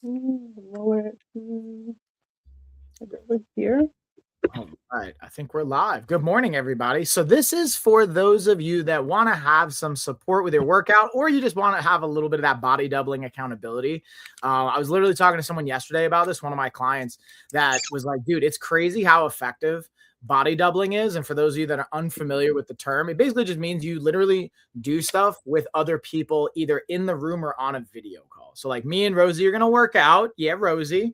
Lower it over here. All right, I think we're live. Good morning, everybody. So this is for those of you that want to have some support with your workout, or you just want to have a little bit of that body doubling accountability. I was literally talking to someone yesterday about this, one of my clients that was like, dude, it's crazy how effective body doubling is. And for those of you that are unfamiliar with the term, it basically just means you literally do stuff with other people, either in the room or on a video call. So like me and Rosie are going to work out. Yeah, Rosie.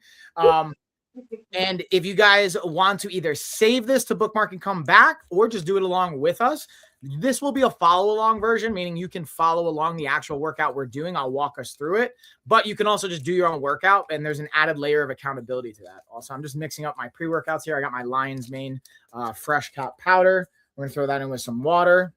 And if you guys want to either save this to bookmark and come back or just do it along with us, this will be a follow along version, meaning you can follow along the actual workout we're doing. I'll walk us through it, but you can also just do your own workout, and there's an added layer of accountability to that. Also, I'm just mixing up my pre-workouts here. I got my Lion's Mane fresh cut powder. We're going to throw that in with some water,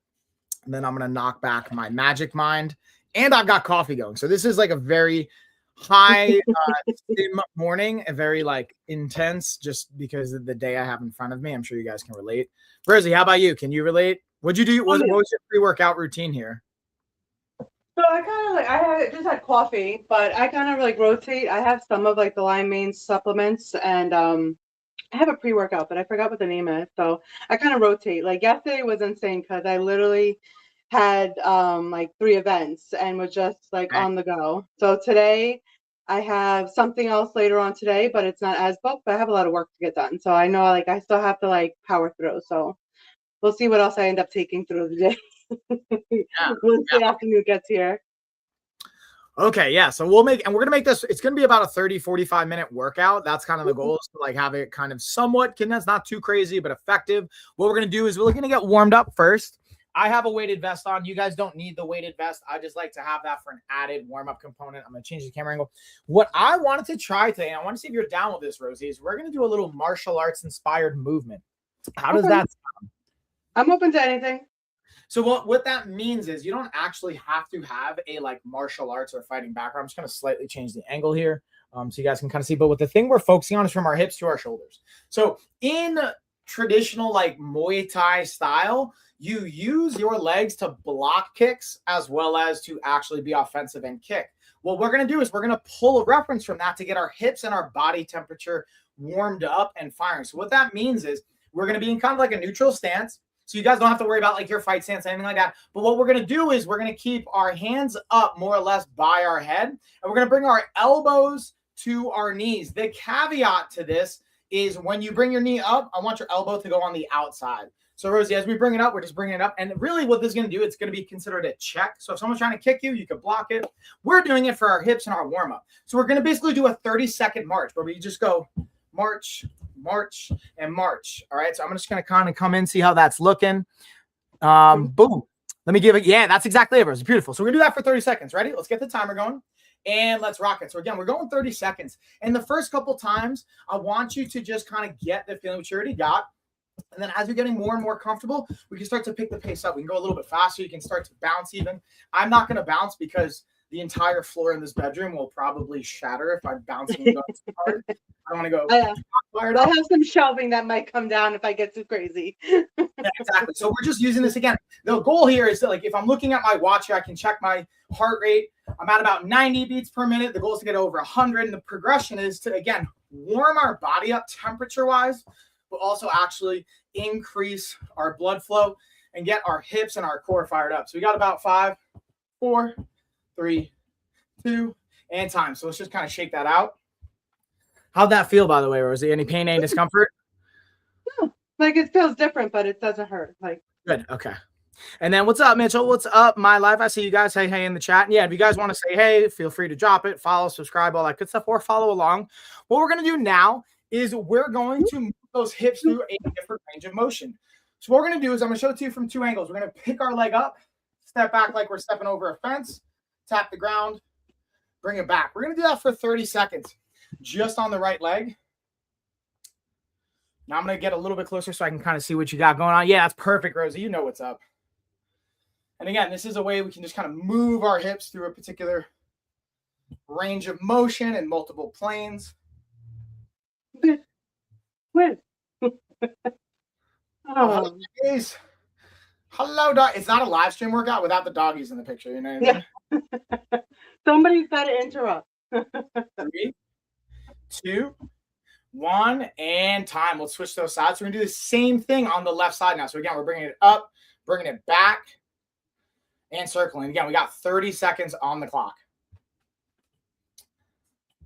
and then I'm going to knock back my Magic Mind, and I've got coffee going. So this is like a very high stim morning, a very like intense, just because of the day I have in front of me. I'm sure you guys can relate. Rosie, how about you? Can you relate? What'd you do? What was your pre-workout routine here? So I kind of like I just had coffee, but I kind of like rotate. I have some of like the Lime Mane supplements, and I have a pre-workout, but I forgot what the name is. So I kind of rotate. Like yesterday was insane because I literally had like 3 events and was just like on the go. So today I have something else later on today, but it's not as booked, but I have a lot of work to get done. So I know like I still have to like power through. So we'll see what else I end up taking through the day. Once the afternoon gets here. Okay, yeah. So we're gonna make this, it's gonna be about a 30-45 minute workout. That's kind of the goal, is to like have it kind of somewhat condensed, not too crazy, but effective. What we're gonna do is we're gonna get warmed up first. I have a weighted vest on. You guys don't need the weighted vest. I just like to have that for an added warm-up component. I'm gonna change the camera angle. What I wanted to try today, and I want to see if you're down with this, Rosie, is we're gonna do a little martial arts inspired movement. How does that sound? I'm open to anything. So what that means is you don't actually have to have a like martial arts or fighting background. I'm just going to slightly change the angle here so you guys can kind of see. But what the thing we're focusing on is from our hips to our shoulders. So in traditional like Muay Thai style, you use your legs to block kicks as well as to actually be offensive and kick. What we're going to do is we're going to pull a reference from that to get our hips and our body temperature warmed up and firing. So what that means is we're going to be in kind of like a neutral stance. So you guys don't have to worry about like your fight stance, anything like that. But what we're going to do is we're going to keep our hands up more or less by our head. And we're going to bring our elbows to our knees. The caveat to this is when you bring your knee up, I want your elbow to go on the outside. So Rosie, as we bring it up, we're just bringing it up. And really what this is going to do, it's going to be considered a check. So if someone's trying to kick you, you can block it. We're doing it for our hips and our warm up. So we're going to basically do a 30-second march where we just go march, march, and march. All right. So I'm just going to kind of come in, see how that's looking. Boom. Let me give it. Yeah, that's exactly it. It's beautiful. So we're going to do that for 30 seconds. Ready? Let's get the timer going and let's rock it. So again, we're going 30 seconds. And the first couple times, I want you to just kind of get the feeling which you already got. And then as you're getting more and more comfortable, we can start to pick the pace up. We can go a little bit faster. You can start to bounce even. I'm not going to bounce because the entire floor in this bedroom will probably shatter if I'm bouncing too hard. I don't want to go. I have some shelving that might come down if I get too crazy. Yeah, exactly. So we're just using this again. The goal here is that, like, if I'm looking at my watch here, I can check my heart rate. I'm at about 90 beats per minute. The goal is to get over 100. And the progression is to, again, warm our body up temperature-wise, but also actually increase our blood flow and get our hips and our core fired up. So we got about 5, 4, 3, 2, and time. So let's just kind of shake that out. How'd that feel, by the way, Rosie? Any pain, any discomfort? No, like it feels different, but it doesn't hurt. Like good. Okay. And then what's up, Mitchell? What's up, my life? I see you guys. Hey in the chat. And yeah, if you guys want to say hey, feel free to drop it, follow, subscribe, all that good stuff, or follow along. What we're going to do now is we're going to move those hips through a different range of motion. So what we're going to do is I'm going to show it to you from 2 angles. We're going to pick our leg up, step back like we're stepping over a fence, tap the ground, bring it back. We're going to do that for 30 seconds just on the right leg. Now I'm going to get a little bit closer so I can kind of see what you got going on. Yeah, that's perfect, Rosie. You know what's up. And again, this is a way we can just kind of move our hips through a particular range of motion and multiple planes. When? Hello, doggies. Hello, dog. It's not a live stream workout without the doggies in the picture. You know what I mean? Yeah. Somebody's got to interrupt. 3, 2, 1, and time. Let's switch those sides. We're going to do the same thing on the left side now. So again, we're bringing it up, bringing it back, and circling. Again, we got 30 seconds on the clock.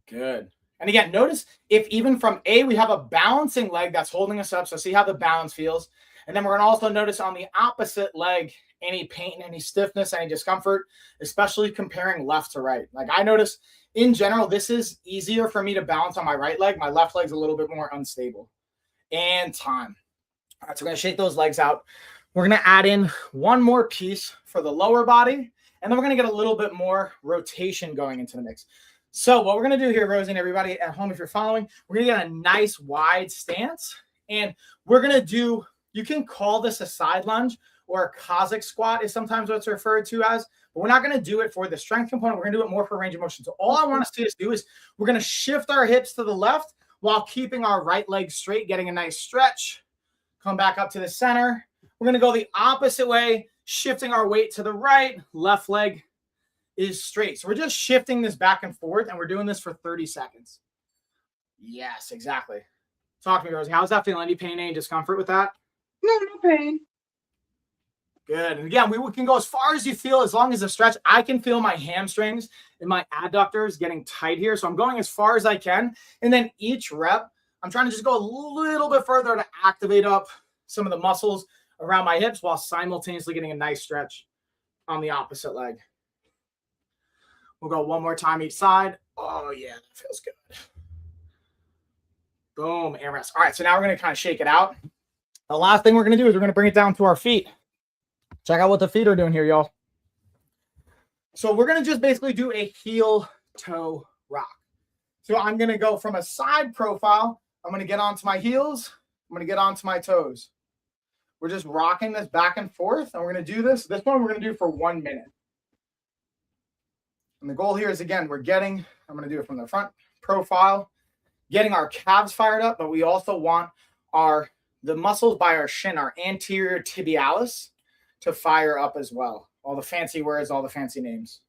Good. And again, notice if even from A, we have a balancing leg that's holding us up. So see how the balance feels. And then we're going to also notice on the opposite leg, any pain, any stiffness, any discomfort, especially comparing left to right. Like I notice in general, this is easier for me to balance on my right leg. My left leg's a little bit more unstable. And time. All right, so we're going to shake those legs out. We're going to add in one more piece for the lower body. And then we're going to get a little bit more rotation going into the mix. So what we're going to do here, Rosie and everybody at home, if you're following, we're going to get a nice wide stance. And we're going to do, you can call this a side lunge or a Cossack squat is sometimes what it's referred to as. But we're not going to do it for the strength component. We're going to do it more for range of motion. So all I want us to do is we're going to shift our hips to the left while keeping our right leg straight, getting a nice stretch. Come back up to the center. We're going to go the opposite way, shifting our weight to the right. Left leg is straight. So we're just shifting this back and forth, and we're doing this for 30 seconds. Yes, exactly. Talk to me, Rosie. How's that feeling? Any pain, any discomfort with that? No, no pain. Good. And again, we can go as far as you feel, as long as the stretch. I can feel my hamstrings and my adductors getting tight here. So I'm going as far as I can. And then each rep, I'm trying to just go a little bit further to activate up some of the muscles around my hips while simultaneously getting a nice stretch on the opposite leg. We'll go one more time each side. Oh, yeah, that feels good. Boom, and rest. All right, so now we're going to kind of shake it out. The last thing we're going to do is we're going to bring it down to our feet. Check out what the feet are doing here, y'all. So we're going to just basically do a heel-toe rock. So I'm going to go from a side profile. I'm going to get onto my heels. I'm going to get onto my toes. We're just rocking this back and forth, and we're going to do this. This one we're going to do for 1 minute. And the goal here is, again, I'm going to do it from the front profile, getting our calves fired up, but we also want the muscles by our shin, our anterior tibialis, to fire up as well. All the fancy words, all the fancy names.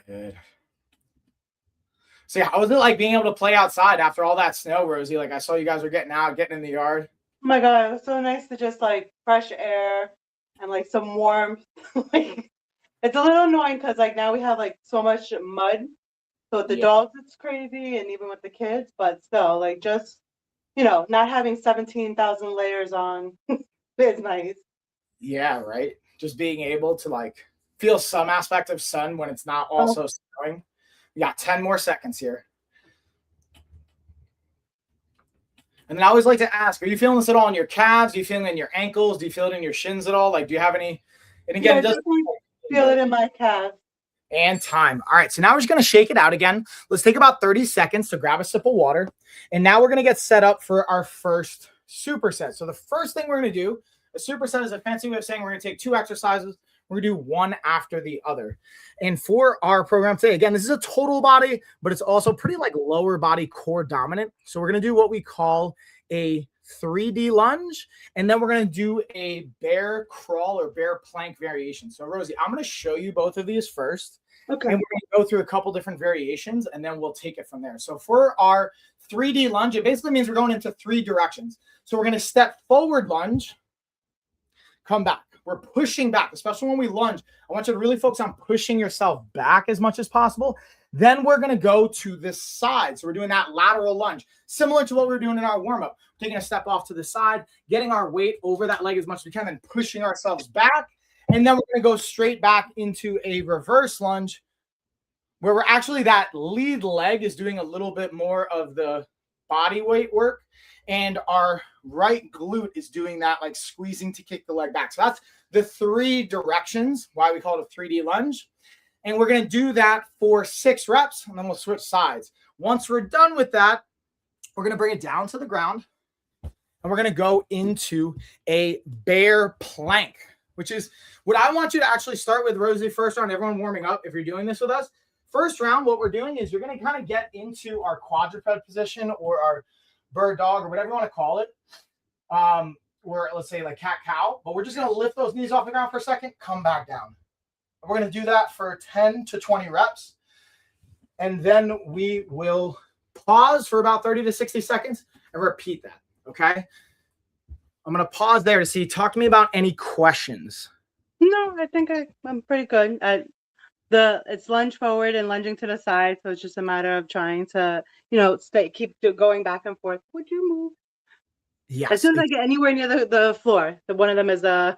Good. So how was it like being able to play outside after all that snow, Rosie? Like I saw you guys were getting out, getting in the yard. Oh my God, it was so nice to just like fresh air and like some warmth. Like it's a little annoying because like now we have like so much mud. So with the dogs, it's crazy, and even with the kids, but still, like just, not having 17,000 layers on is nice. Yeah, right. Just being able to like feel some aspect of sun when it's not also snowing. We got 10 more seconds here. And then I always like to ask, are you feeling this at all in your calves? Do you feel it in your ankles? Do you feel it in your shins at all? Like, do you have any? And again, it doesn't feel it in my calves. And time. All right, so now we're just going to shake it out again. Let's take about 30 seconds to grab a sip of water. And now we're going to get set up for our first superset. So the first thing we're going to do, a superset is a fancy way of saying we're going to take 2 exercises. We're going to do one after the other. And for our program today, again, this is a total body, but it's also pretty like lower body core dominant. So we're going to do what we call a 3D lunge, and then we're going to do a bear crawl or bear plank variation. So Rosie, I'm going to show you both of these first. Okay. And we're going to go through a couple different variations, and then we'll take it from there. So for our 3D lunge, it basically means we're going into 3 directions. So we're going to step forward lunge, come back. We're pushing back, especially when we lunge. I want you to really focus on pushing yourself back as much as possible. Then we're going to go to the side. So we're doing that lateral lunge, similar to what we were doing in our warm-up. Taking a step off to the side, getting our weight over that leg as much as we can, then pushing ourselves back. And then we're going to go straight back into a reverse lunge where we're actually, that lead leg is doing a little bit more of the body weight work. And our right glute is doing that, like squeezing to kick the leg back. So that's the 3 directions, why we call it a 3D lunge. And we're going to do that for 6 reps, and then we'll switch sides. Once we're done with that, we're going to bring it down to the ground, and we're going to go into a bear plank, which is what I want you to actually start with, Rosie, first round, everyone warming up if you're doing this with us. First round, what we're doing is you're going to kind of get into our quadruped position or our bird dog or whatever you want to call it, or let's say like cat cow, but we're just going to lift those knees off the ground for a second, come back down. And we're going to do that for 10 to 20 reps. and then we will pause for about 30 to 60 seconds and repeat that. Okay. I'm going to pause there to see. Talk to me about any questions. No, I think I'm pretty good. It's lunge forward and lunging to the side, so it's just a matter of trying to, keep going back and forth. Would you move? As Yes. soon as I get anywhere near the floor, one of them is yeah,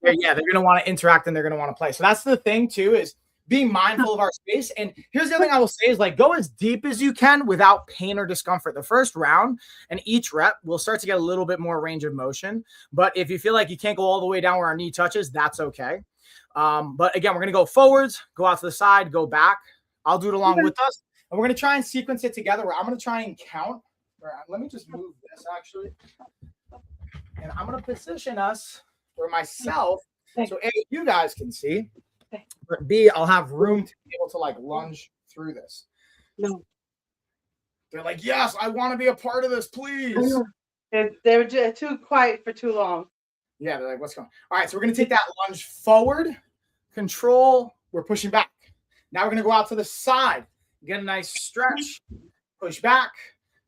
they're going to want to interact and they're going to want to play. So that's the thing too, is being mindful of our space. And here's the other thing I will say is like, go as deep as you can without pain or discomfort. The first round and each rep will start to get a little bit more range of motion. But if you feel like you can't go all the way down where our knee touches, that's okay. But again, we're going to go forwards, go out to the side, go back. I'll do it along with us. And we're going to try and sequence it together where I'm going to try and count. Let me just move this actually. And I'm going to position us for myself. So A, you guys can see. But B, I'll have room to be able to like lunge through this. No. They're like, yes, I want to be a part of this, please. They were too quiet for too long. Yeah, they're like, what's going on? All right, so we're going to take that lunge forward, control, we're pushing back. Now we're going to go out to the side, get a nice stretch, push back,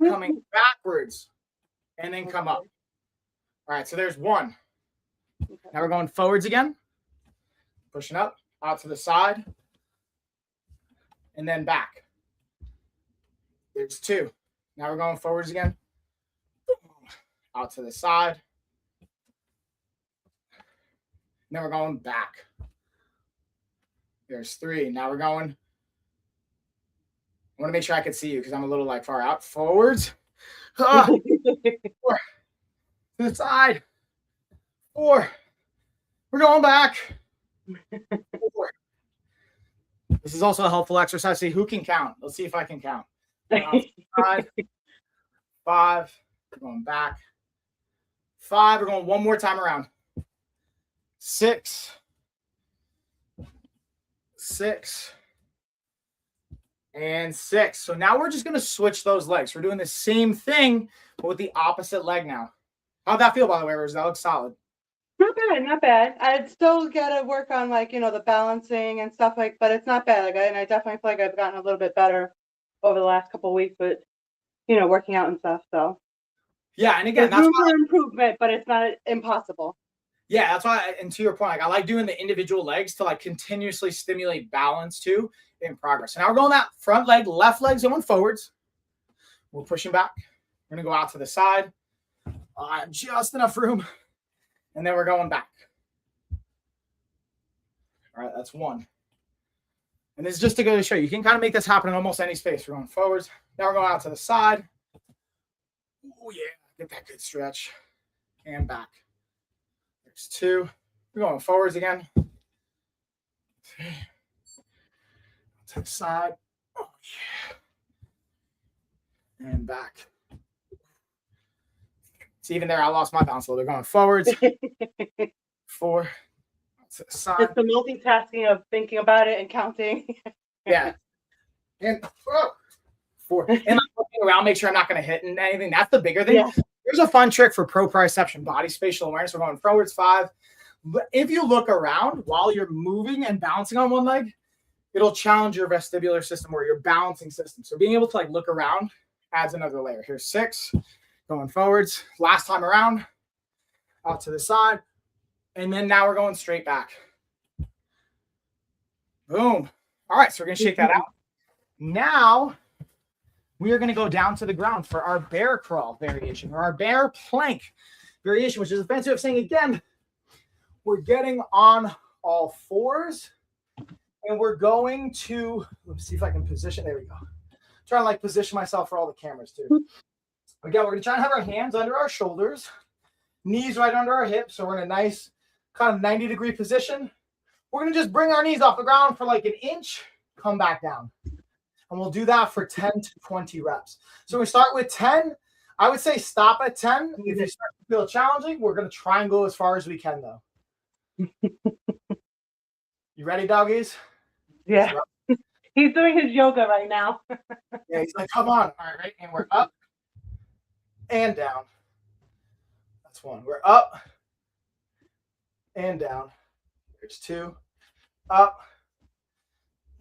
coming backwards, and then come up. All right, so there's one. Now we're going forwards again, pushing up, out to the side, and then back. There's two. Now we're going forwards again, out to the side. Then we're going back. There's three. Now we're going. I want to make sure I can see you because I'm a little like far out. Forwards. Four. To the side. Four. We're going back. Four. This is also a helpful exercise. See who can count. Let's see if I can count. 5. We're going back. 5. We're going one more time around. 6. 6. And 6. So now we're just going to switch those legs. We're doing the same thing, but with the opposite leg now. How'd that feel, by the way, Rose? That looks solid. Not bad, not bad. I'd still got to work on the balancing and stuff but it's not bad. And I definitely feel like I've gotten a little bit better over the last couple of weeks with, working out and stuff. So yeah, and again, there's room for improvement, but it's not impossible. Yeah, that's why, and to your point, like I like doing the individual legs to like continuously stimulate balance too in progress. So now we're going that front leg, left leg's going forwards. We're pushing back. We're gonna go out to the side. Just enough room. And then we're going back. All right, that's one. And this is just to go to show you can kind of make this happen in almost any space. We're going forwards. Now we're going out to the side. Oh yeah, get that good stretch. And back. There's 2. We're going forwards again. 3. To the side. Oh yeah. And back. See, even there, I lost my balance. So they're going forwards. 4. To the side. It's the multitasking of thinking about it and counting. Yeah. And 4. And I'm looking around, make sure I'm not going to hit anything. That's the bigger thing. Yeah. Here's a fun trick for proprioception, body spatial awareness. We're going forwards 5. If you look around while you're moving and balancing on one leg, it'll challenge your vestibular system or your balancing system. So being able to like look around adds another layer. Here's 6, going forwards. Last time around, out to the side. And then now we're going straight back. Boom. All right, so we're going to shake that out. Now we are going to go down to the ground for our bear crawl variation or our bear plank variation, which is a fancy way of saying, again, we're getting on all 4s and we're going to, let's see if I can position. There we go. Trying to like position myself for all the cameras too. Again, we're going to try and have our hands under our shoulders, knees right under our hips. So we're in a nice kind of 90-degree position. We're going to just bring our knees off the ground for like an inch, come back down. And we'll do that for 10 to 20 reps. So we start with 10. I would say stop at 10. If you start to feel challenging, we're going to try and go as far as we can, though. You ready, doggies? Yeah. He's doing his yoga right now. Yeah, he's like, come on. All right, ready? And we're up and down. That's 1. We're up and down. There's 2. Up,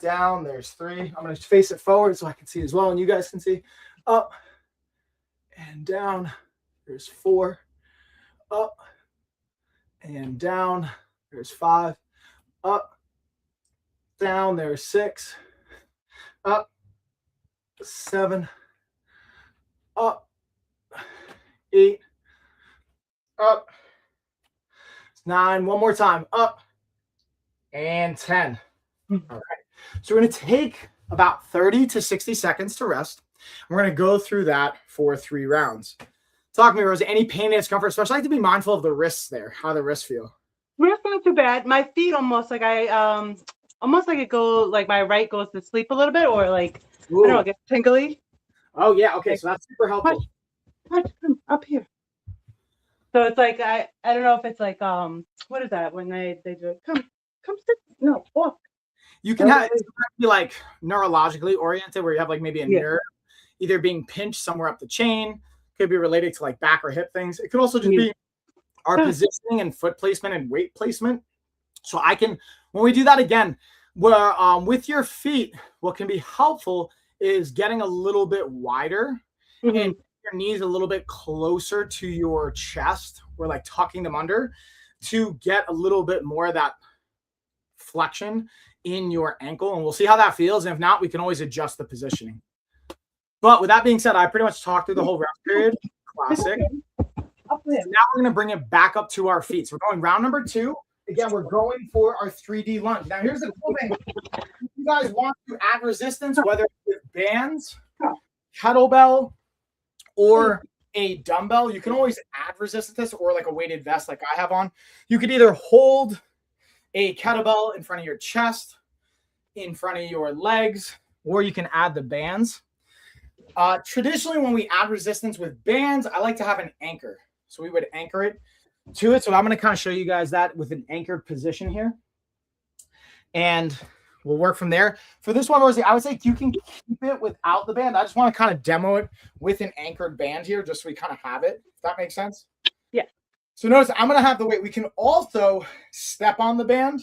down, there's 3. I'm going to face it forward so I can see as well, and you guys can see. Up and down, there's 4. Up and down, there's 5. Up, down, there's 6. Up, 7. Up, 8. Up, 9. One more time. Up and 10. All right. So we're going to take about 30 to 60 seconds to rest. We're going to go through that for 3 rounds. Talk to me, Rosie. Any pain and discomfort? Especially, I like to be mindful of the wrists there. How the wrists feel? It's not too bad. My feet almost like almost like it goes like my right goes to sleep a little bit, or like I don't know, it gets tingly. Oh yeah, okay, so that's super helpful. Come up here. So it's like I don't know if it's like what is that when they do it? Come sit. No, walk. You can have it be like neurologically oriented, where you have like maybe a nerve either being pinched somewhere up the chain. Could be related to like back or hip things. It could also just be our positioning and foot placement and weight placement. So I can, when we do that again, where with your feet, what can be helpful is getting a little bit wider and your knees a little bit closer to your chest. We're like tucking them under to get a little bit more of that flexion in your ankle. And we'll see how that feels. And if not, we can always adjust the positioning. But with that being said, I pretty much talked through the whole rest period. Classic. Now we're going to bring it back up to our feet. So we're going round number 2. Again, we're going for our 3D lunge. Now, here's the cool thing. If you guys want to add resistance, whether it's with bands, kettlebell, or a dumbbell, you can always add resistance or like a weighted vest like I have on. You could either hold a kettlebell in front of your chest, in front of your legs, or you can add the bands. Traditionally, when we add resistance with bands, I like to have an anchor. So we would anchor it to it. So I'm going to kind of show you guys that with an anchored position here. And we'll work from there. For this one, Rosie, I would say you can keep it without the band. I just want to kind of demo it with an anchored band here, just so we kind of have it. If that makes sense? Yeah. So notice I'm going to have the weight. We can also step on the band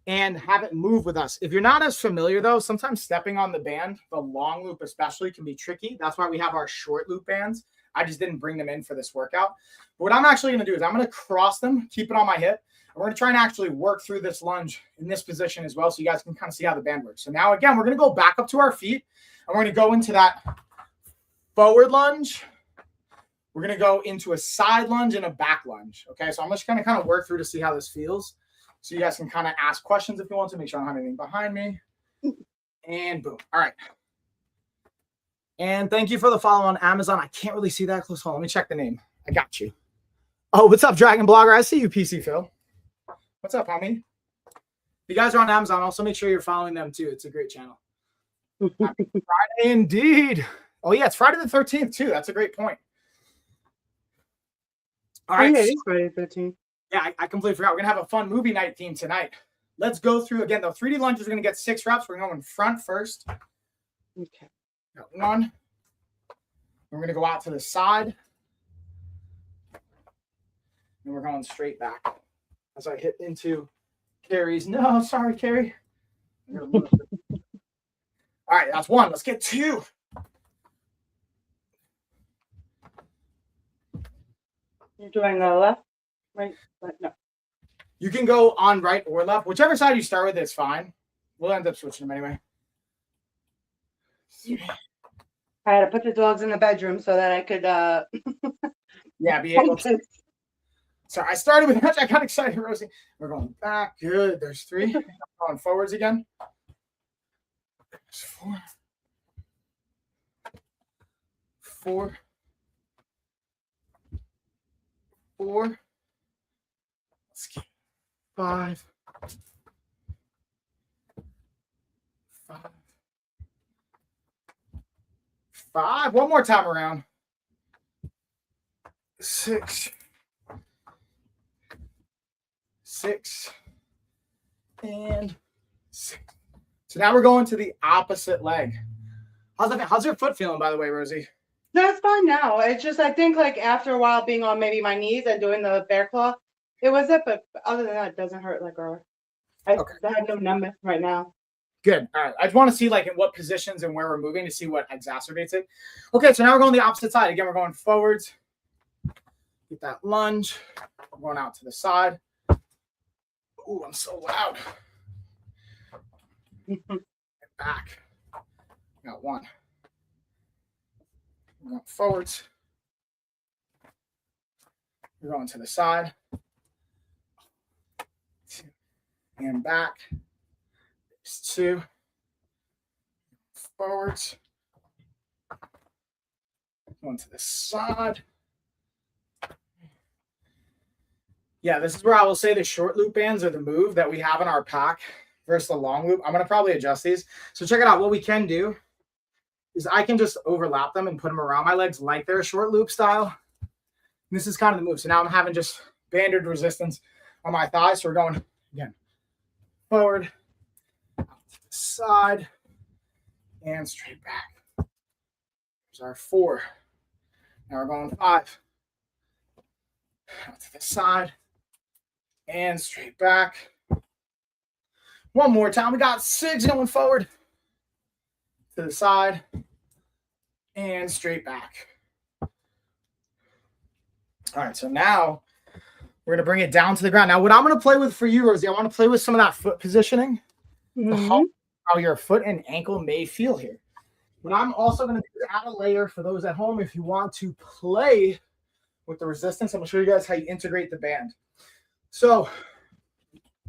and have it move with us. If you're not as familiar, though, sometimes stepping on the band, the long loop especially, can be tricky. That's why we have our short loop bands. I just didn't bring them in for this workout. But what I'm actually going to do is I'm going to cross them, keep it on my hip. And we're going to try and actually work through this lunge in this position as well, so you guys can kind of see how the band works. So now, again, we're going to go back up to our feet, and we're going to go into that forward lunge. We're going to go into a side lunge and a back lunge. Okay, so I'm just going to kind of work through to see how this feels. So you guys can kind of ask questions if you want to, make sure I don't have anything behind me. And boom. All right. And thank you for the follow on Amazon. I can't really see that close. Hold on, let me check the name. I got you. Oh, what's up, Dragon Blogger? I see you, PC Phil. What's up, homie? If you guys are on Amazon, also make sure you're following them too. It's a great channel. Happy Friday indeed. Oh, yeah, it's Friday the 13th too. That's a great point. All right. Yeah, it's Friday the 13th. Yeah, I completely forgot. We're going to have a fun movie night theme tonight. Let's go through again. The 3D lunges, we're going to get 6 reps. We're going front first. Okay. Got 1. We're going to go out to the side. And we're going straight back. As I hit into Carrie's. No, sorry, Carrie. All right, that's 1. Let's get 2. You're doing the left, right, no. You can go on right or left. Whichever side you start with is fine. We'll end up switching them anyway. I had to put the dogs in the bedroom so that I could yeah, be able to. So I started with that. I got excited, Rosie. We're going back. Good. There's 3. Going forwards again. There's 4. 4. 4. Let's get 5. 5. 5. One more time around. 6. 6. And 6. So now we're going to the opposite leg. How's your foot feeling, by the way, Rosie? That's fine now. It's just I think like after a while being on maybe my knees and doing the bear claw, it was it. But other than that, it doesn't hurt like or I have no numbness right now. Good. All right. I just want to see like in what positions and where we're moving to see what exacerbates it. Okay. So now we're going the opposite side. Again, we're going forwards. Get that lunge. We're going out to the side. Ooh, I'm so loud. Back. Got one. We're going forwards. We're going to the side. And back. There's two. Forwards. Going to the side. Yeah, this is where I will say the short loop bands are the move that we have in our pack versus the long loop. I'm going to probably adjust these. So check it out. What we can do is I can just overlap them and put them around my legs like they're a short loop style. And this is kind of the move. So now I'm having just banded resistance on my thighs. So we're going, again, forward, out to the side, and straight back. There's our 4. Now we're going 5. Out to the side, and straight back. One more time. We got 6 going forward, to the side, and straight back. All right, so now we're going to bring it down to the ground. Now, what I'm going to play with for you, Rosie, I want to play with some of that foot positioning, how your foot and ankle may feel here. What I'm also going to do is add a layer for those at home if you want to play with the resistance. I'm going to show you guys how you integrate the band. So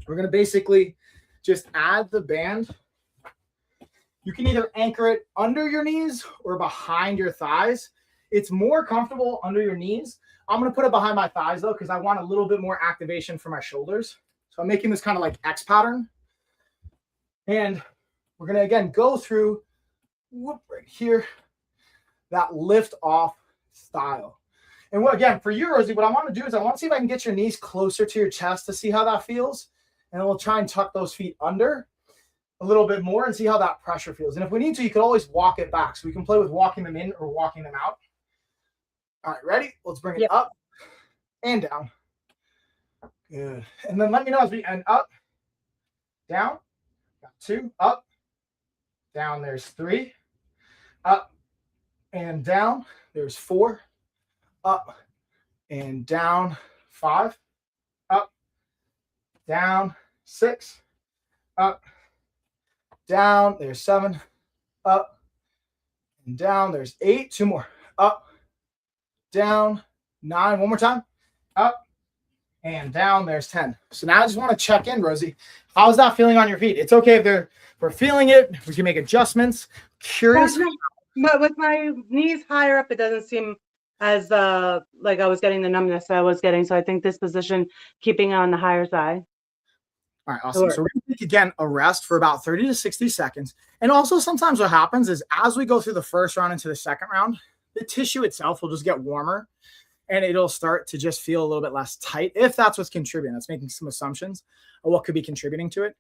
we're going to basically just add the band. You can either anchor it under your knees or behind your thighs. It's more comfortable under your knees. I'm going to put it behind my thighs though, because I want a little bit more activation for my shoulders. So I'm making this kind of like X pattern. And we're going to, again, go through right here, that lift off style. And what, again, for you, Rosie, what I want to do is I want to see if I can get your knees closer to your chest to see how that feels. And then we'll try and tuck those feet under a little bit more and see how that pressure feels. And if we need to, you can always walk it back. So we can play with walking them in or walking them out. All right, ready? Let's bring it up and down. Good. And then let me know as we end up, down, got 2, up, down, there's 3, up and down, there's 4, up and down, 5, up, down, 6, up, down, there's 7, up and down, there's 8, 2 more, up, down, 9, one more time, up and down, there's 10. So now I just want to check in, Rosie. How's that feeling on your feet? It's okay if we're feeling it. We can make adjustments. Curious. But with my knees higher up, it doesn't seem as like I was getting the numbness I was getting. So I think this position, keeping it on the higher side. All right, awesome. So we're going to take, again, a rest for about 30 to 60 seconds. And also sometimes what happens is as we go through the first round into the second round, the tissue itself will just get warmer and it'll start to just feel a little bit less tight if that's what's contributing. That's making some assumptions of what could be contributing to it.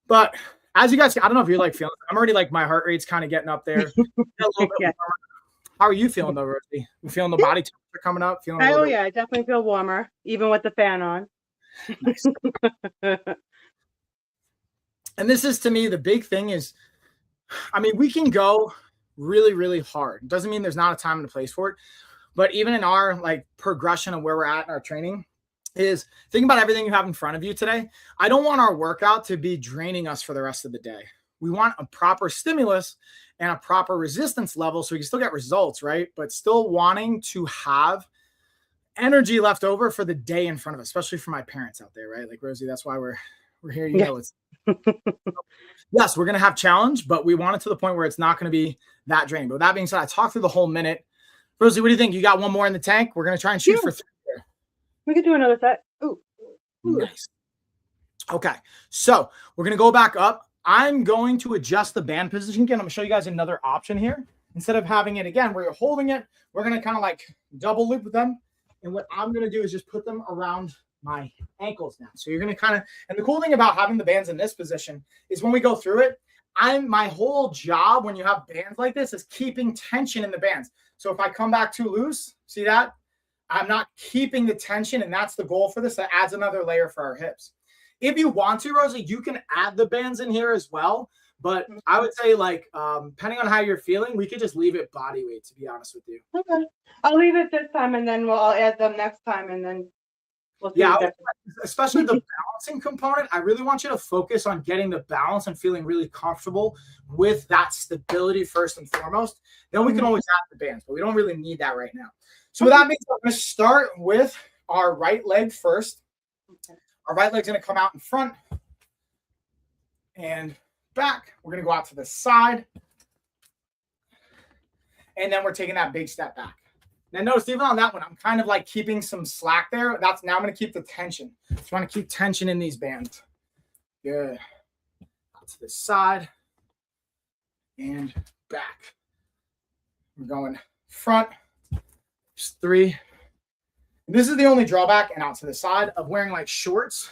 But as you guys, I don't know if you're like feeling, I'm already like my heart rate's kind of getting up there. Yeah. How are you feeling though, Rosie? You feeling the body temperature coming up? Feeling yeah, I definitely feel warmer, even with the fan on. Nice. And this is, to me, the big thing is, I mean, we can go really, really hard. It doesn't mean there's not a time and a place for it. But even in our like progression of where we're at in our training is think about everything you have in front of you today. I don't want our workout to be draining us for the rest of the day. We want a proper stimulus and a proper resistance level so we can still get results, right? But still wanting to have energy left over for the day in front of us, especially for my parents out there, right? Like Rosie, that's why we're here. You know, it's yes, we're going to have challenge, but we want it to the point where it's not going to be that draining. But with that being said, I talked through the whole minute. Rosie, what do you think? You got one more in the tank? We're going to try and shoot for 3 here. We could do another set. Ooh. Nice. Okay. So we're going to go back up. I'm going to adjust the band position again. I'm going to show you guys another option here. Instead of having it again where you're holding it, we're going to kind of like double loop them. And what I'm going to do is just put them around my ankles now. So you're going to kind of, and the cool thing about having the bands in this position is when we go through it, my whole job when you have bands like this is keeping tension in the bands. So if I come back too loose, see that? I'm not keeping the tension, and that's the goal for this. That adds another layer for our hips. If you want to, Rosie, you can add the bands in here as well. But I would say, like, depending on how you're feeling, we could just leave it body weight, to be honest with you. Okay. I'll leave it this time, and then I'll add them next time, and then we'll see Yeah, the difference. especially the balancing component. I really want you to focus on getting the balance and feeling really comfortable with that stability first and foremost. Then we can always add the bands, but we don't really need that right now. So with that being said, I'm going to start with our right leg first. Okay. Our right leg's going to come out in front and back. We're going to go out to the side. And then we're taking that big step back. Now notice even on that one, I'm kind of like keeping some slack there. That's now I'm going to keep the tension. Just want to keep tension in these bands. Good. Out to the side and back. We're going front. Just 3. This is the only drawback, and out to the side, of wearing like shorts.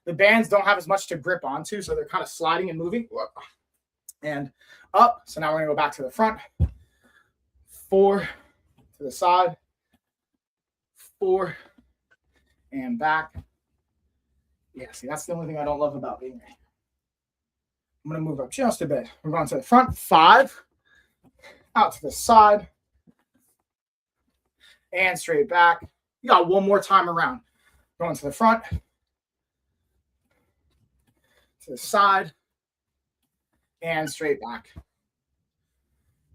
The bands don't have as much to grip onto, so they're kind of sliding and moving. And up. So now we're going to go back to the front. 4 to the side. 4 and back. Yeah, see, that's the only thing I don't love about being here. I'm going to move up just a bit. We're going to the front. 5. Out to the side. And straight back. You got one more time around. Going to the front. To the side. And straight back.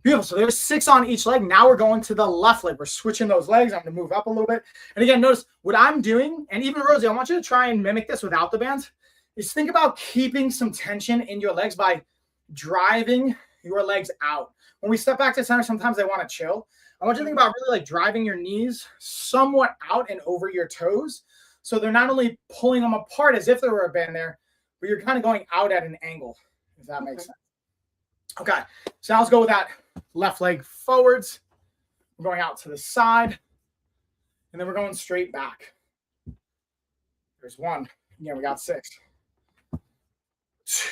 Beautiful. So there's 6 on each leg. Now we're going to the left leg. We're switching those legs. I'm going to move up a little bit. And again, notice what I'm doing, and even Rosie, I want you to try and mimic this without the bands, is think about keeping some tension in your legs by driving your legs out. When we step back to center, sometimes they want to chill. I want you to think about really like driving your knees somewhat out and over your toes. So they're not only pulling them apart as if there were a band there, but you're kind of going out at an angle, if that makes sense. Okay, so now let's go with that left leg forwards. We're going out to the side, and then we're going straight back. There's 1. Again, we got 6. 2.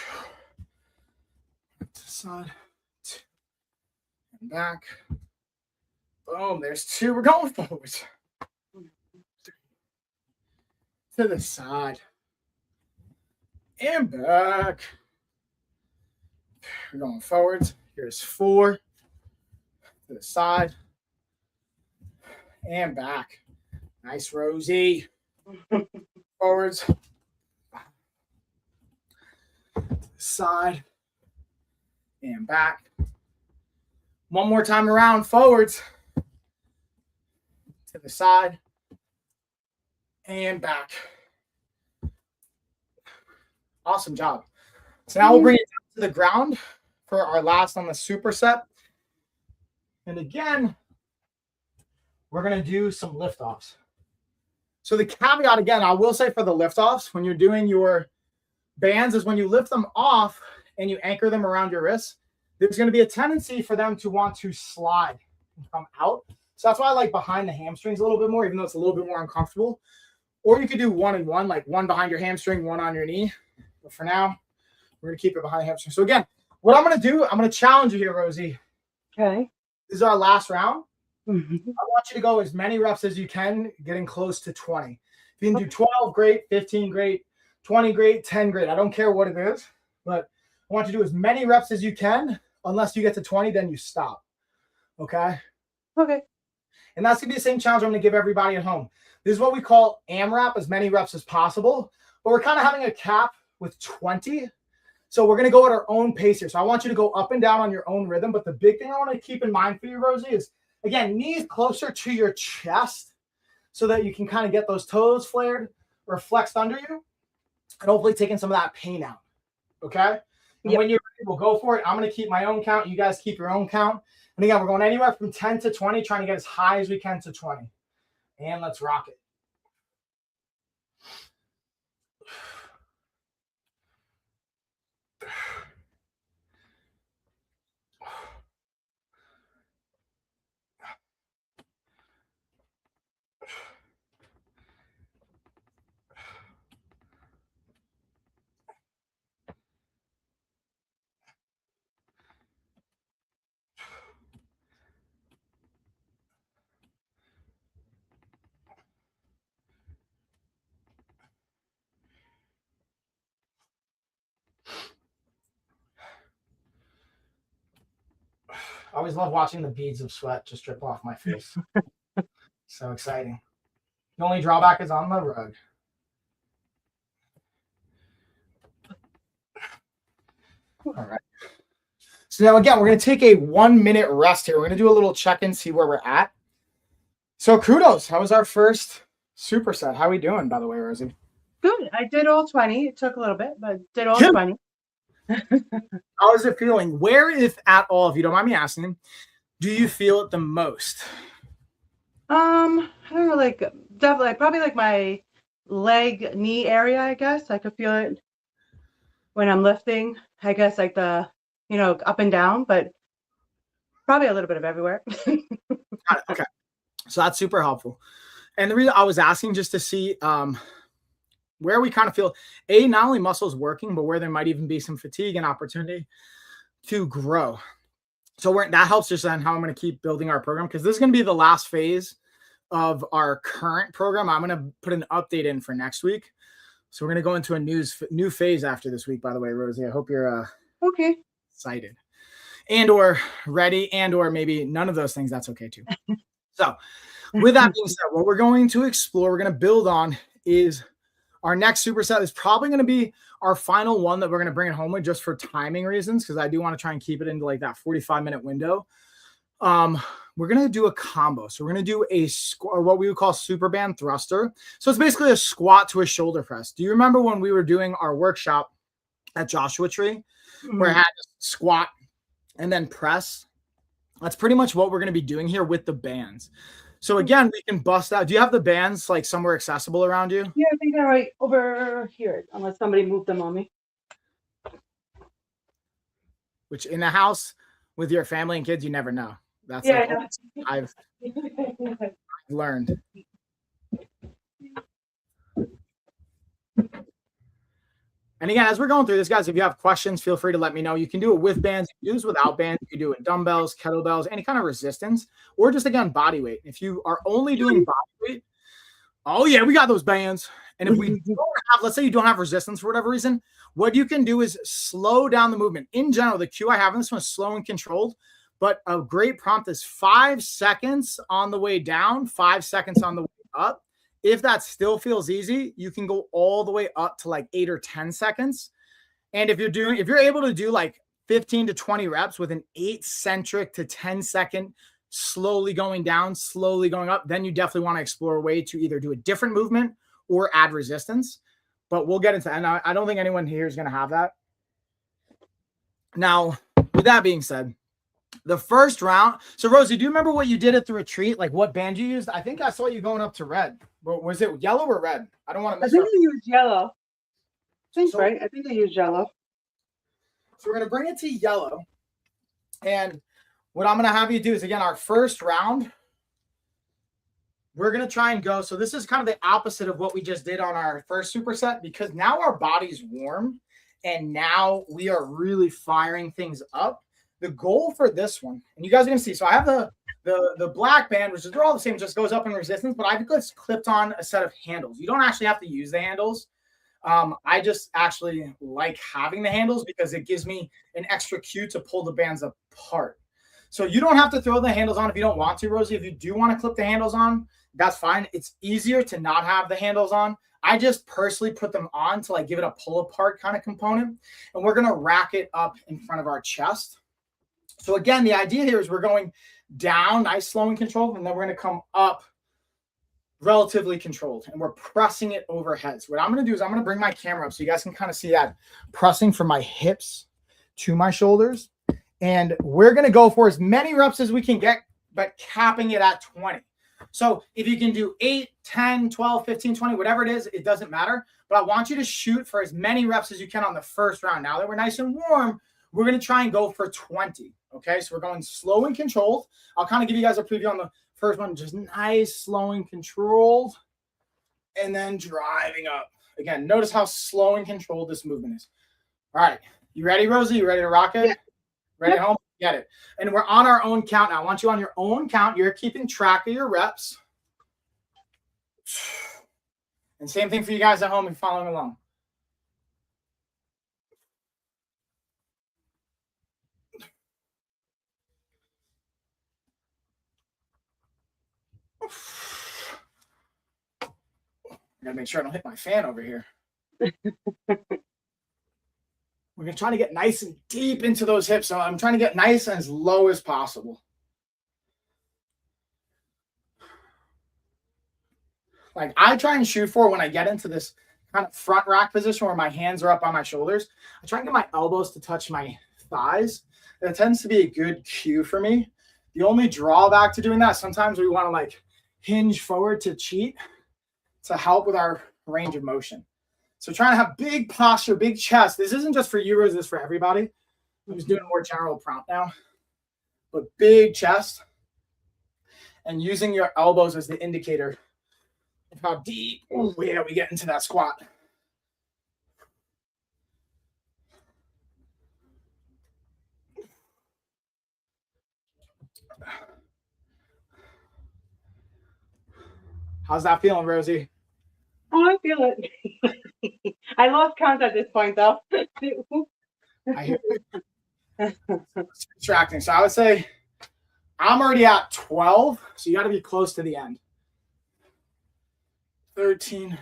To the side. 2. And back. Boom, there's 2. We're going forwards. 3. To the side. And back. We're going forwards. Here's 4. To the side. And back. Nice, Rosie. Forwards. To the side. And back. One more time around. Forwards. To the side. And back. Awesome job. So now we'll bring it down to the ground for our last on the superset. And again, we're going to do some liftoffs. So the caveat, again, I will say for the liftoffs, when you're doing your bands, is when you lift them off and you anchor them around your wrists, there's going to be a tendency for them to want to slide and come out. So that's why I like behind the hamstrings a little bit more, even though it's a little bit more uncomfortable. Or you could do 1 and 1, like 1 behind your hamstring, 1 on your knee. But for now, we're going to keep it behind the hamstring. So again, what I'm going to do, I'm going to challenge you here, Rosie. Okay. This is our last round. Mm-hmm. I want you to go as many reps as you can, getting close to 20. If you can do 12, great. 15, great. 20, great. 10, great. I don't care what it is, but I want you to do as many reps as you can. Unless you get to 20, then you stop. Okay? Okay. And that's going to be the same challenge I'm going to give everybody at home. This is what we call AMRAP, as many reps as possible. But we're kind of having a cap with 20. So we're going to go at our own pace here. So I want you to go up and down on your own rhythm. But the big thing I want to keep in mind for you, Rosie, is, again, knees closer to your chest so that you can kind of get those toes flared or flexed under you and hopefully taking some of that pain out. Okay? And when you're ready, we'll go for it. I'm going to keep my own count. You guys keep your own count. And again, we're going anywhere from 10 to 20, trying to get as high as we can to 20. And let's rock it. I always love watching the beads of sweat just drip off my face. So exciting. The only drawback is on the rug. All right. So now again, we're going to take a 1 minute rest here. We're going to do a little check-in, see where we're at. So kudos. How was our first superset? How are we doing, by the way, Rosie? Good. I did all 20. It took a little bit, but did all Good. 20. How is it feeling? Where, if at all, if you don't mind me asking, do you feel it the most? I don't know, like definitely probably like my leg, knee area, I guess. I could feel it when I'm lifting. I guess like the, up and down, but probably a little bit of everywhere. Got it. Okay. So that's super helpful. And the reason I was asking just to see where we kind of feel, not only muscles working, but where there might even be some fatigue and opportunity to grow. So that helps just on how I'm going to keep building our program, because this is going to be the last phase of our current program. I'm going to put an update in for next week. So we're going to go into a new phase after this week, by the way, Rosie. I hope you're okay. excited and or ready, and or maybe none of those things. That's okay too. So with that being said, what we're going to explore, we're going to build on, is our next superset is probably going to be our final one that we're going to bring it home with, just for timing reasons, because I do want to try and keep it into like that 45-minute window. We're going to do a combo. So we're going to do or what we would call super band thruster. So it's basically a squat to a shoulder press. Do you remember when we were doing our workshop at Joshua Tree, where I had to squat and then press? That's pretty much what we're going to be doing here with the bands. So again, we can bust out. Do you have the bands like somewhere accessible around you? Yeah, I think they're right over here, unless somebody moved them on me. Which, in the house with your family and kids, you never know. That's I've learned. And again, as we're going through this, guys, if you have questions, feel free to let me know. You can do it with bands, you can do this without bands, you can do it with dumbbells, kettlebells, any kind of resistance, or just, again, body weight. If you are only doing body weight, oh yeah, we got those bands. And if we don't have, let's say you don't have resistance for whatever reason, what you can do is slow down the movement. In general, the cue I have in this one is slow and controlled, but a great prompt is 5 seconds on the way down, 5 seconds on the way up. If that still feels easy, you can go all the way up to like 8 or 10 seconds. And if you're able to do like 15 to 20 reps with an 8-centric to 10-second slowly going down, slowly going up, then you definitely want to explore a way to either do a different movement or add resistance. But we'll get into that. And I don't think anyone here is going to have that. Now, with that being said, the first round. So, Rosie, do you remember what you did at the retreat? Like what band you used? I think I saw you going up to red. Was it yellow or red? I don't want to miss. I think I used yellow. Right. I think I used yellow. So we're going to bring it to yellow. And what I'm going to have you do is, again, our first round, we're going to try and go. So this is kind of the opposite of what we just did on our first superset, because now our body's warm and now we are really firing things up. The goal for this one, and you guys are going to see, so I have the black band, which is, they're all the same, just goes up in resistance, but I've just clipped on a set of handles. You don't actually have to use the handles. I just actually like having the handles because it gives me an extra cue to pull the bands apart. So you don't have to throw the handles on if you don't want to, Rosie. If you do want to clip the handles on, that's fine. It's easier to not have the handles on. I just personally put them on to like give it a pull apart kind of component. And we're going to rack it up in front of our chest. So again, the idea here is we're going down, nice, slow and controlled, and then we're going to come up relatively controlled, and we're pressing it overhead. So what I'm going to do is I'm going to bring my camera up so you guys can kind of see that pressing from my hips to my shoulders. And we're going to go for as many reps as we can get, but capping it at 20. So if you can do 8, 10, 12, 15, 20, whatever it is, it doesn't matter. But I want you to shoot for as many reps as you can on the first round. Now that we're nice and warm, we're going to try and go for 20. Okay, so we're going slow and controlled. I'll kind of give you guys a preview on the first one, just nice, slow and controlled, and then driving up. Again, notice how slow and controlled this movement is. All right, you ready, Rosie? You ready to rock it? Yeah. Ready home? Get it. And we're on our own count now. I want you on your own count. You're keeping track of your reps. And same thing for you guys at home and following along. gotta make sure I don't hit my fan over here. We're gonna try to get nice and deep into those hips. So I'm trying to get nice and as low as possible. Like I try and shoot for when I get into this kind of front rack position where my hands are up on my shoulders. I try and get my elbows to touch my thighs. That tends to be a good cue for me. The only drawback to doing that, sometimes we want to like hinge forward to cheat to help with our range of motion. So trying to have big posture, big chest. This isn't just for you, this is for everybody. I'm just doing a more general prompt now. But big chest and using your elbows as the indicator of how deep we get into that squat. How's that feeling, Rosie? Oh, I feel it. I lost count at this point, though. I hear it's distracting. So I would say I'm already at 12, so you got to be close to the end. 13.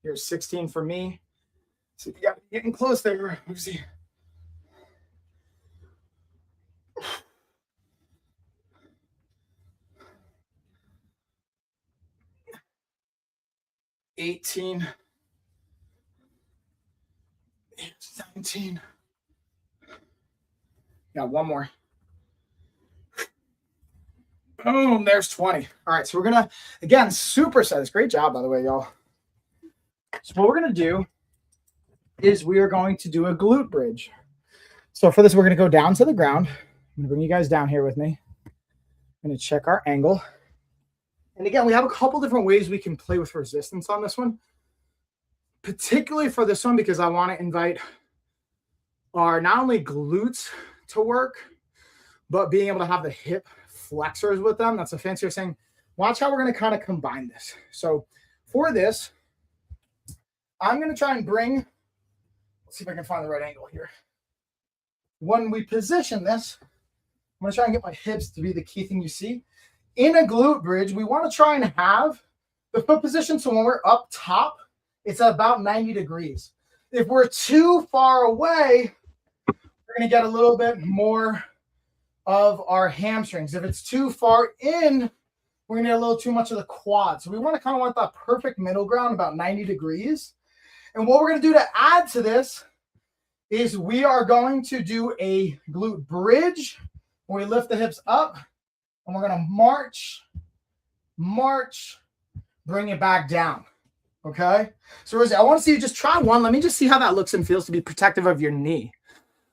Here's 16 for me. So you got to be getting close there. Let's see. $18. 17. Got one more. Boom, there's 20. All right, so we're gonna, again, superset this. Great job, by the way, y'all. So what we're gonna do is we are going to do a glute bridge. So for this, we're gonna go down to the ground. I'm gonna bring you guys down here with me. I'm gonna check our angle. And again, we have a couple different ways we can play with resistance on this one, particularly for this one, because I want to invite our not only glutes to work, but being able to have the hip flexors with them. That's a fancier saying. Watch how we're going to kind of combine this. So for this, I'm going to try and bring, let's see if I can find the right angle here. When we position this, I'm going to try and get my hips to be the key thing you see. In a glute bridge, we want to try and have the foot position so when we're up top, it's about 90 degrees. If we're too far away, we're going to get a little bit more of our hamstrings. If it's too far in, we're going to get a little too much of the quad. So we want to kind of want that perfect middle ground, about 90 degrees. And what we're going to do to add to this is we are going to do a glute bridge where we lift the hips up. And we're going to march, bring it back down. Okay? So, Rosie, I want to see you just try one. Let me just see how that looks and feels to be protective of your knee.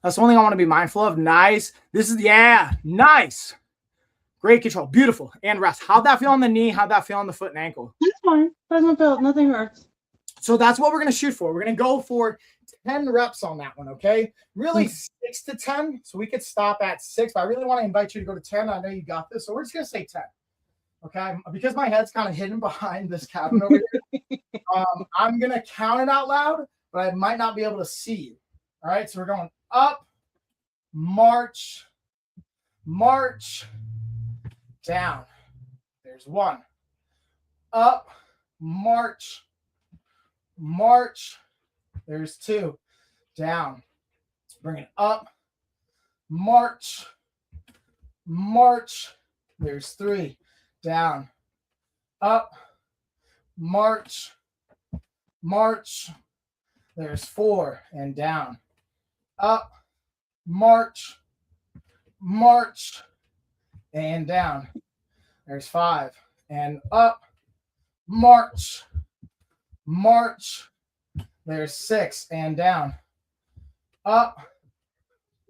That's the one thing I want to be mindful of. Nice. This is, yeah, nice. Great control. Beautiful. And rest. How'd that feel on the knee? How'd that feel on the foot and ankle? It's fine. Doesn't feel, nothing hurts. So that's what we're going to shoot for. We're going to go for 10 reps on that one, okay? Really 6 to 10. So we could stop at 6, but I really want to invite you to go to 10. I know you got this. So we're just going to say 10, okay? Because my head's kind of hidden behind this cabin over here, I'm going to count it out loud, but I might not be able to see you. All right? So we're going up, march, down. There's 1. Up, march. There's 2. Down. Bring it up. March. There's 3. Down. Up. March. There's 4. And down. Up. March. And down. There's 5. And up. March. There's 6. And down. Up.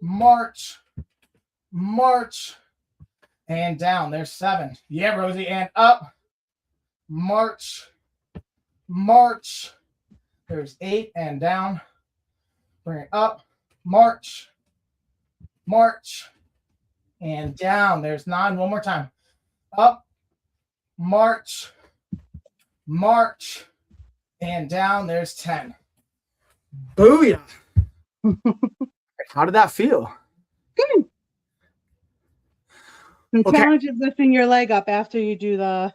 March. And down. There's 7. Yeah, Rosie. And up. March. There's 8. And down. Bring it up. March. And down. There's 9. One more time. Up. March. And down. There's 10. Booyah. How did that feel? Good. The Okay. challenge is lifting your leg up after you do but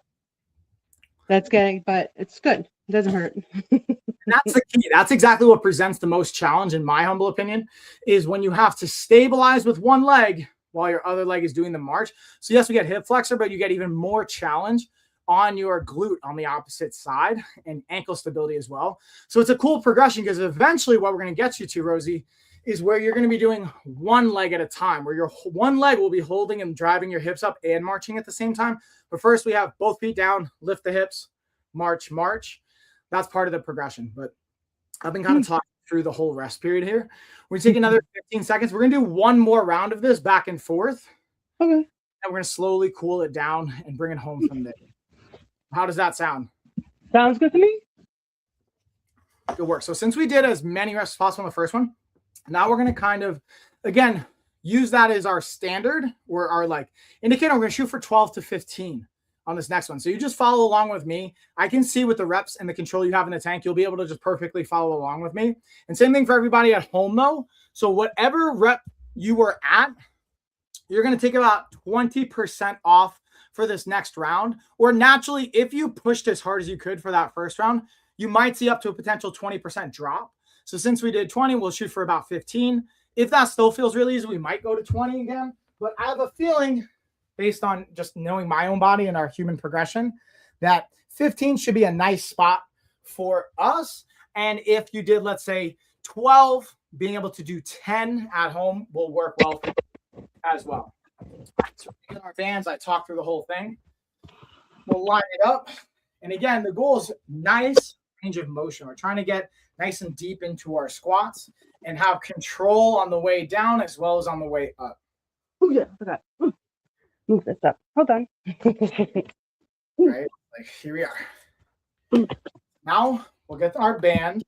it's good. It doesn't hurt. That's the key. That's exactly what presents the most challenge, in my humble opinion, is when you have to stabilize with one leg while your other leg is doing the march. So yes, we get hip flexor, but you get even more challenge on your glute on the opposite side and ankle stability as well. So it's a cool progression because eventually what we're going to get you to, Rosie, is where you're going to be doing one leg at a time, where your one leg will be holding and driving your hips up and marching at the same time. But first we have both feet down, lift the hips, march, march. That's part of the progression. But I've been kind of talking through the whole rest period here. We're going to take another 15 seconds. We're going to do one more round of this back and forth. Okay. And we're going to slowly cool it down and bring it home from there. How does that sound? Sounds good to me. Good work. So since we did as many reps as possible in the first one, now we're going to kind of, again, use that as our standard or our like indicator. We're going to shoot for 12 to 15 on this next one. So you just follow along with me. I can see with the reps and the control you have in the tank, you'll be able to just perfectly follow along with me. And same thing for everybody at home though. So whatever rep you were at, you're going to take about 20% off for this next round. Or naturally, if you pushed as hard as you could for that first round, you might see up to a potential 20% drop. So since we did 20, we'll shoot for about 15. If that still feels really easy, we might go to 20 again. But I have a feeling, based on just knowing my own body and our human progression, that 15 should be a nice spot for us. And if you did, let's say 12, being able to do 10 at home will work well for you as well. So in our bands, I talk through the whole thing. We'll line it up. And again, the goal is nice range of motion. We're trying to get nice and deep into our squats and have control on the way down as well as on the way up. Oh yeah, I forgot. Move this up. Hold on. Right? Like here we are. Now we'll get our band.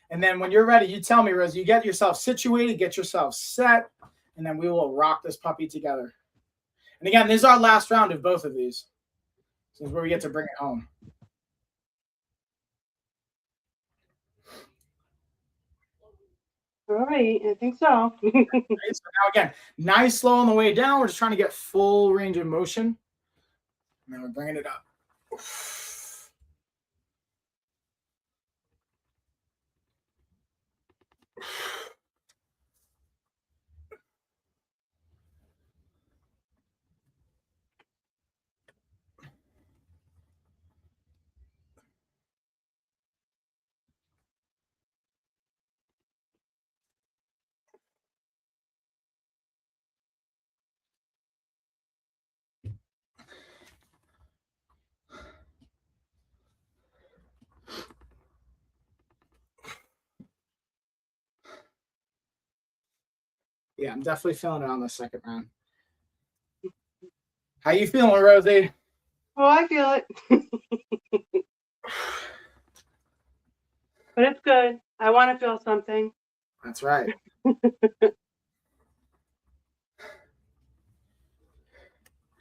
And then when you're ready, you tell me, Rose, you get yourself situated, get yourself set, and then we will rock this puppy together. And again, this is our last round of both of these. This is where we get to bring it home. All right, I think so. Okay, so now again, nice slow on the way down. We're just trying to get full range of motion. And then we're bringing it up. Yeah, I'm definitely feeling it on the second round. How you feeling, Rosie? Oh, I feel it. But it's good. I want to feel something. That's right.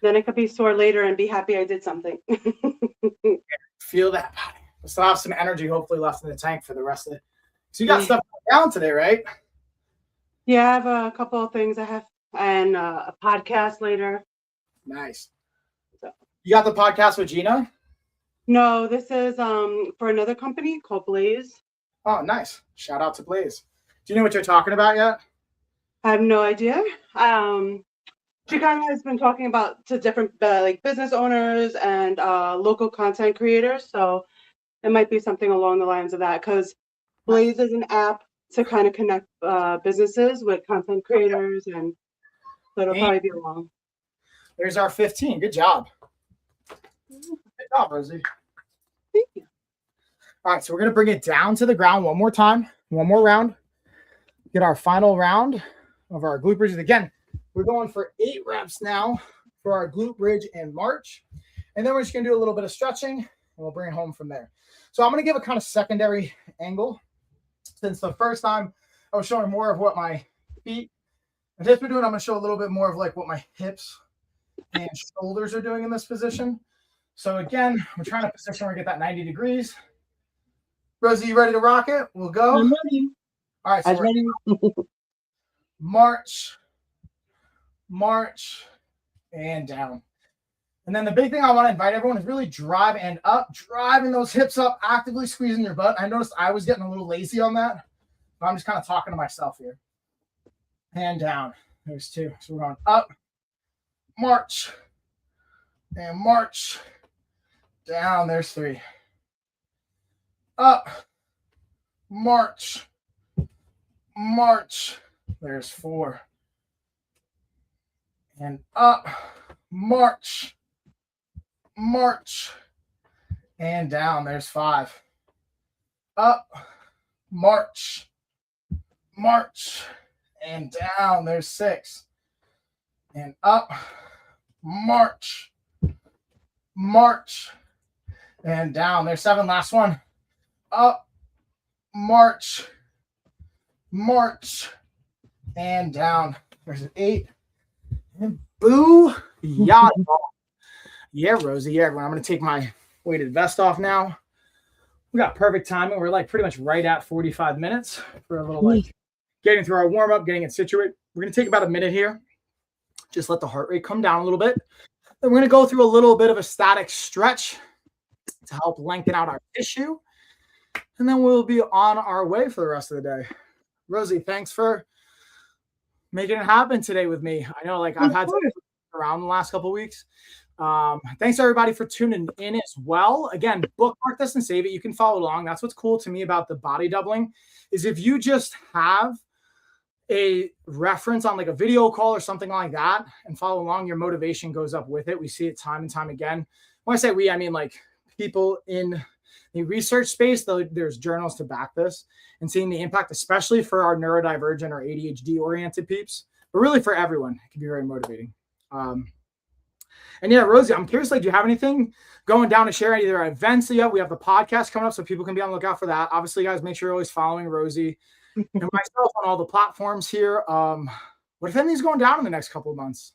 Then I could be sore later and be happy I did something. Feel that body. We'll still have some energy hopefully left in the tank for the rest of it. So you got stuff down today, right? Yeah, I have a couple of things I have and a podcast later. Nice. So. You got the podcast with Gina? No, this is for another company called Blaze. Oh, nice. Shout out to Blaze. Do you know what you're talking about yet? I have no idea. She kind of has been talking about to different like business owners and local content creators. So it might be something along the lines of that because Blaze is an app to kind of connect businesses with content creators, and so it'll probably be along. There's our 15. Good job. Good job, Rosie. Thank you. All right, so we're going to bring it down to the ground one more time. One more round. Get our final round of our glute bridges. Again, we're going for 8 reps now for our glute bridge and march. And then we're just going to do a little bit of stretching, and we'll bring it home from there. So I'm going to give a kind of secondary angle. Since the first time I was showing more of what my feet and hips are doing, I'm going to show a little bit more of like what my hips and shoulders are doing in this position. So again, we're trying to position where we get that 90 degrees. Rosie, you ready to rock it? We'll go. I'm ready. All right, so As many. march, march, and down. And then the big thing I want to invite everyone is really drive and up, driving those hips up, actively squeezing your butt. I noticed I was getting a little lazy on that, but I'm just kind of talking to myself here. And down. There's 2. So we're going up, march, and march, down. There's 3. Up, march, march. There's 4. And up, march, march, and down. There's 5. Up, march, march, and down. There's 6. And up, march, march, and down. There's 7. Last one. Up, march, march, and down. There's 8. And boo, yeah. Yeah, Rosie. Yeah, everyone. I'm going to take my weighted vest off now. We got perfect timing. We're like pretty much right at 45 minutes for a little like getting through our warm up, getting it situated. We're going to take about a minute here. Just let the heart rate come down a little bit. Then we're going to go through a little bit of a static stretch to help lengthen out our tissue. And then we'll be on our way for the rest of the day. Rosie, thanks for making it happen today with me. I know like I've had to around the last couple of weeks. Thanks everybody for tuning in as well. Again, bookmark this and save it. You can follow along. That's what's cool to me about the body doubling is if you just have a reference on like a video call or something like that and follow along, your motivation goes up with it. We see it time and time again. When I say we, I mean like people in the research space, though there's journals to back this and seeing the impact, especially for our neurodivergent or ADHD oriented peeps, but really for everyone, it can be very motivating. And yeah, Rosie, I'm curious, like, do you have anything going down to share either events that you have? We have the podcast coming up, so people can be on the lookout for that. Obviously, guys, make sure you're always following Rosie and myself on all the platforms here. What if anything's going down in the next couple of months?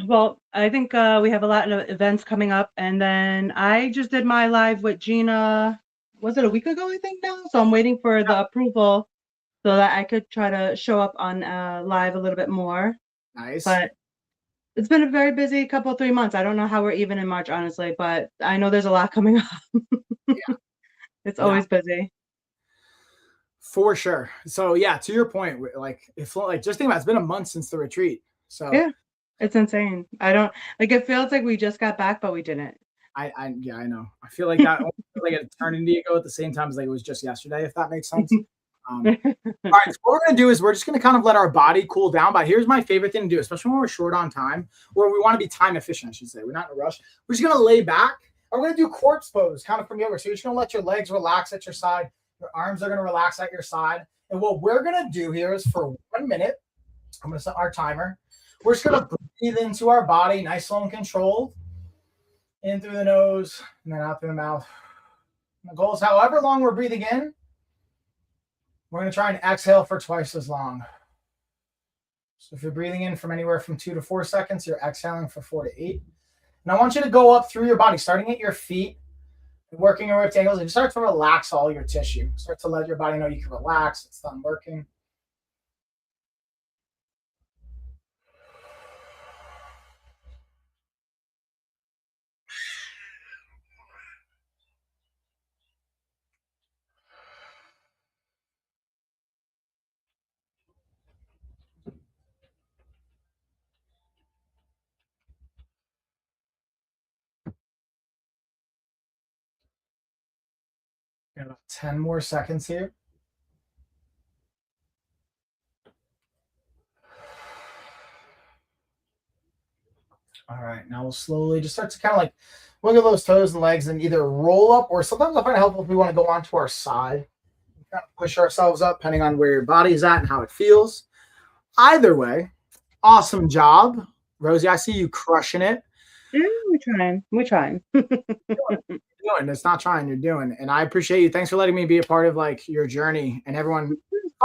Well, I think we have a lot of events coming up, and then I just did my live with Gina. Was it a week ago? I think now. So I'm waiting for the approval so that I could try to show up on live a little bit more. Nice. But it's been a very busy couple 3 months. I don't know how we're even in March, honestly, but I know there's a lot coming up. Yeah. It's always busy. For sure. So yeah, to your point, like if like just think about it, it's been a month since the retreat. So yeah, it's insane. I don't like it feels like we just got back, but we didn't. I know. I feel like that like an eternity ago at the same time as like it was just yesterday, if that makes sense. All right, so what we're going to do is we're just going to kind of let our body cool down. But here's my favorite thing to do, especially when we're short on time, or we want to be time efficient, I should say. We're not in a rush. We're just going to lay back. And we're going to do corpse pose, kind of from yoga. So you're just going to let your legs relax at your side. Your arms are going to relax at your side. And what we're going to do here is for 1 minute, I'm going to set our timer. We're just going to breathe into our body, nice, slow, and controlled. In through the nose, and then out through the mouth. And the goal is however long we're breathing in, we're going to try and exhale for twice as long. So if you're breathing in from anywhere from 2 to 4 seconds, you're exhaling for 4 to 8. And I want you to go up through your body, starting at your feet, working your way up to ankles, and start to relax all your tissue. Start to let your body know you can relax. It's done working. Got about 10 more seconds here. All right, now we'll slowly just start to kind of like wiggle those toes and legs and either roll up, or sometimes I find it helpful if we want to go onto our side. Kind of push ourselves up depending on where your body's at and how it feels. Either way, awesome job. Rosie, I see you crushing it. Yeah, we're trying. You're doing. It's not trying, you're doing. And I appreciate you. Thanks for letting me be a part of like your journey, and everyone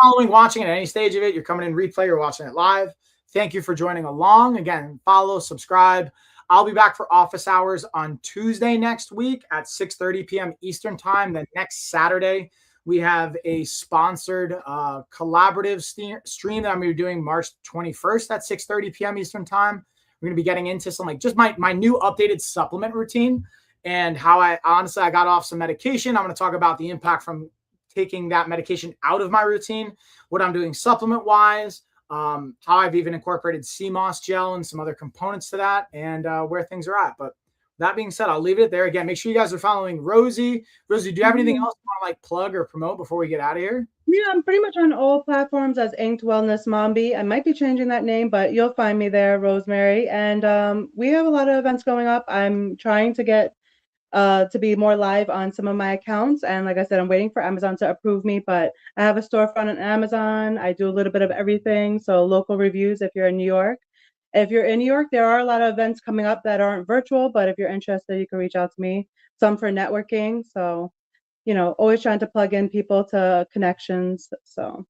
following, watching at any stage of it. You're coming in replay or watching it live. Thank you for joining along. Again, follow, subscribe. I'll be back for office hours on Tuesday next week at 6:30 p.m. Eastern time. Then next Saturday, We have a sponsored collaborative stream that I'm going to be doing March 21st at 6:30 p.m. Eastern time. We're going to be getting into some like just my new updated supplement routine and how I got off some medication. I'm going to talk about the impact from taking that medication out of my routine, what I'm doing supplement wise, how I've even incorporated sea moss gel and some other components to that, and where things are at. But that being said, I'll leave it there. Again, make sure you guys are following Rosie. Rosie, do you have anything else you want to like plug or promote before we get out of here? Yeah, I'm pretty much on all platforms as Inked Wellness Mombi. I might be changing that name, but you'll find me there, Rosemary. And we have a lot of events going up. I'm trying to get to be more live on some of my accounts. And like I said, I'm waiting for Amazon to approve me, but I have a storefront on Amazon. I do a little bit of everything. So local reviews if you're in New York. If you're in New York, there are a lot of events coming up that aren't virtual, but if you're interested, you can reach out to me. Some for networking. So, always trying to plug in people to connections. So,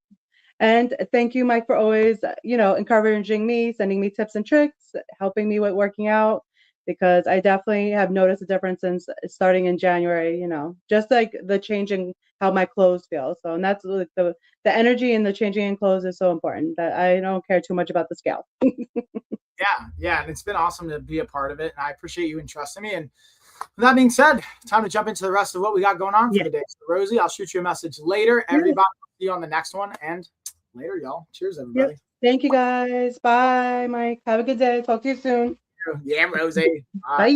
and thank you, Mike, for always, encouraging me, sending me tips and tricks, helping me with working out, because I definitely have noticed a difference since starting in January, just like the changing how my clothes feel. So, and that's like the energy and the changing in clothes is so important that I don't care too much about the scale. Yeah. And it's been awesome to be a part of it. And I appreciate you entrusting me. And with that being said, time to jump into the rest of what we got going on for the day. So, Rosie, I'll shoot you a message later. Everybody, see you on the next one. And later, y'all. Cheers, everybody. Yep. Thank you, guys. Bye, Mike. Have a good day. Talk to you soon. Yeah, Rosie. Bye.